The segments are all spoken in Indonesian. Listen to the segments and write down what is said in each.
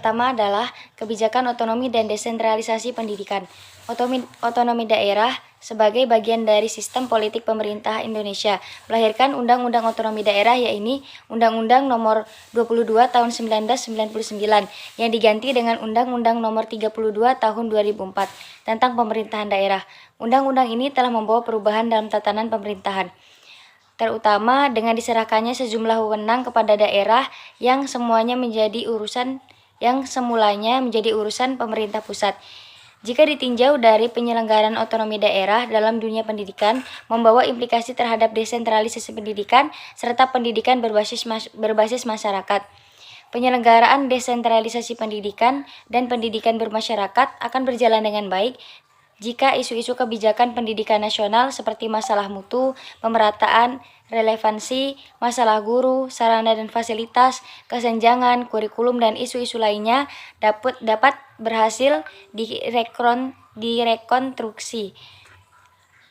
pertama adalah kebijakan otonomi dan desentralisasi pendidikan. Otonomi daerah sebagai bagian dari sistem politik pemerintah Indonesia melahirkan Undang-Undang Otonomi Daerah, yaitu Undang-Undang Nomor 22 Tahun 1999 yang diganti dengan Undang-Undang Nomor 32 Tahun 2004 tentang pemerintahan daerah. Undang-undang ini telah membawa perubahan dalam tatanan pemerintahan, terutama dengan diserahkannya sejumlah wewenang kepada daerah yang semulanya menjadi urusan pemerintah pusat. Jika ditinjau dari penyelenggaraan otonomi daerah dalam dunia pendidikan, membawa implikasi terhadap desentralisasi pendidikan serta pendidikan berbasis masyarakat. Penyelenggaraan desentralisasi pendidikan dan pendidikan bermasyarakat akan berjalan dengan baik jika isu-isu kebijakan pendidikan nasional seperti masalah mutu, pemerataan, relevansi, masalah guru, sarana dan fasilitas, kesenjangan, kurikulum, dan isu-isu lainnya dapat berhasil direkonstruksi.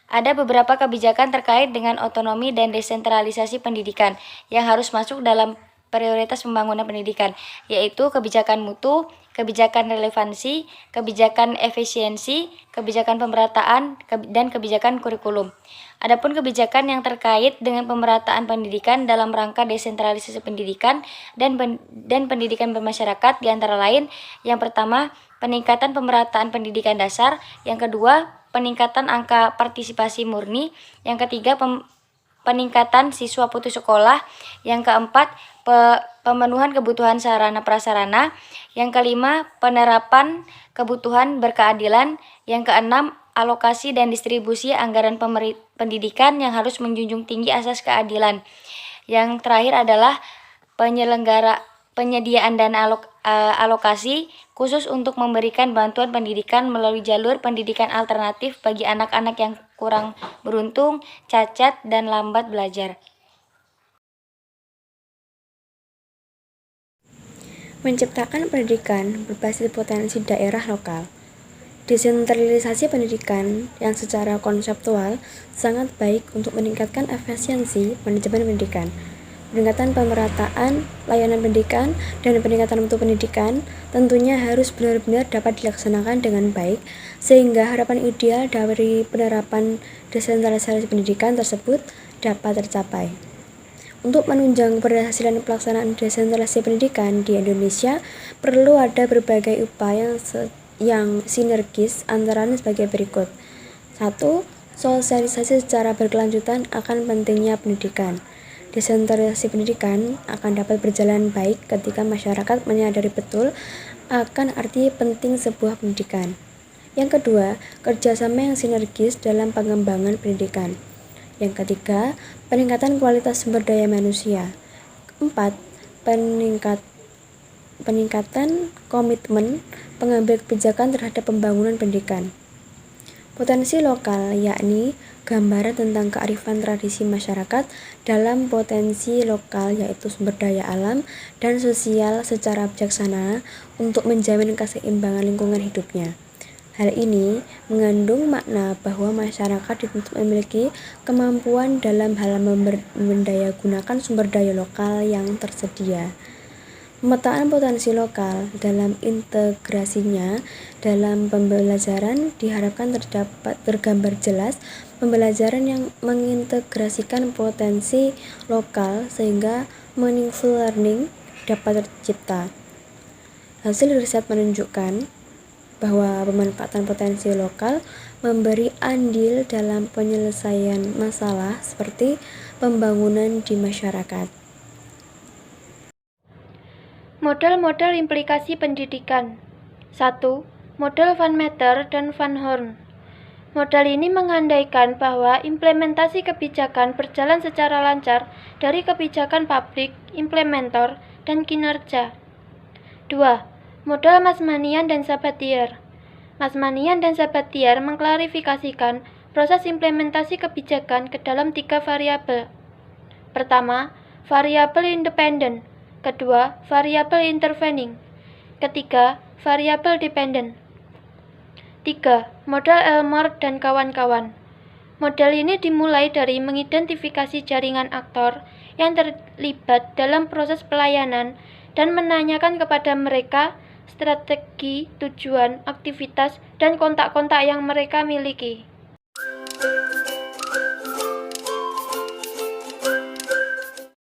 Ada beberapa kebijakan terkait dengan otonomi dan desentralisasi pendidikan yang harus masuk dalam prioritas pembangunan pendidikan, yaitu kebijakan mutu, kebijakan relevansi, kebijakan efisiensi, kebijakan pemerataan, dan kebijakan kurikulum. Adapun kebijakan yang terkait dengan pemerataan pendidikan dalam rangka desentralisasi pendidikan dan pendidikan bermasyarakat diantara lain, yang pertama, peningkatan pemerataan pendidikan dasar, yang kedua, peningkatan angka partisipasi murni, yang ketiga, peningkatan siswa putus sekolah, yang keempat, pemenuhan kebutuhan sarana prasarana, yang kelima, penerapan kebutuhan berkeadilan, yang keenam, alokasi dan distribusi anggaran pendidikan yang harus menjunjung tinggi asas keadilan. Yang terakhir adalah penyediaan dana alokasi khusus untuk memberikan bantuan pendidikan melalui jalur pendidikan alternatif bagi anak-anak yang kurang beruntung, cacat, dan lambat belajar. Menciptakan pendidikan berbasis potensi daerah lokal. Desentralisasi pendidikan yang secara konseptual sangat baik untuk meningkatkan efisiensi manajemen pendidikan, peningkatan pemerataan layanan pendidikan, dan peningkatan mutu pendidikan tentunya harus benar-benar dapat dilaksanakan dengan baik, sehingga harapan ideal dari penerapan desentralisasi pendidikan tersebut dapat tercapai. Untuk menunjang keberhasilan pelaksanaan desentralisasi pendidikan di Indonesia, perlu ada berbagai upaya yang sinergis antara lain sebagai berikut. 1. Sosialisasi secara berkelanjutan akan pentingnya pendidikan. Desentralisasi pendidikan akan dapat berjalan baik ketika masyarakat menyadari betul akan arti penting sebuah pendidikan. Yang kedua, kerjasama yang sinergis dalam pengembangan pendidikan. Yang ketiga, peningkatan kualitas sumber daya manusia. 4. Peningkatan komitmen pengambil kebijakan terhadap pembangunan pendidikan. Potensi lokal, yakni gambaran tentang kearifan tradisi masyarakat dalam potensi lokal, yaitu sumber daya alam dan sosial secara bijaksana untuk menjamin keseimbangan lingkungan hidupnya. Hal ini mengandung makna bahwa masyarakat dituntut memiliki kemampuan dalam hal mendayagunakan sumber daya lokal yang tersedia. Pemetaan potensi lokal dalam integrasinya dalam pembelajaran diharapkan tergambar jelas pembelajaran yang mengintegrasikan potensi lokal sehingga meaningful learning dapat tercipta. Hasil riset menunjukkan bahwa pemanfaatan potensi lokal memberi andil dalam penyelesaian masalah seperti pembangunan di masyarakat. Model-model implikasi pendidikan. 1. Model Van Meter dan Van Horn. Model ini mengandaikan bahwa implementasi kebijakan berjalan secara lancar dari kebijakan publik, implementer, dan kinerja. 2. Model Mazmanian dan Sabatier. Mazmanian dan Sabatier mengklarifikasikan proses implementasi kebijakan ke dalam 3 variabel. Pertama, variabel independen. Kedua, variabel intervening. Ketiga, variabel dependen. 3. Model Elmore dan kawan-kawan. Model ini dimulai dari mengidentifikasi jaringan aktor yang terlibat dalam proses pelayanan dan menanyakan kepada mereka strategi, tujuan, aktivitas, dan kontak-kontak yang mereka miliki.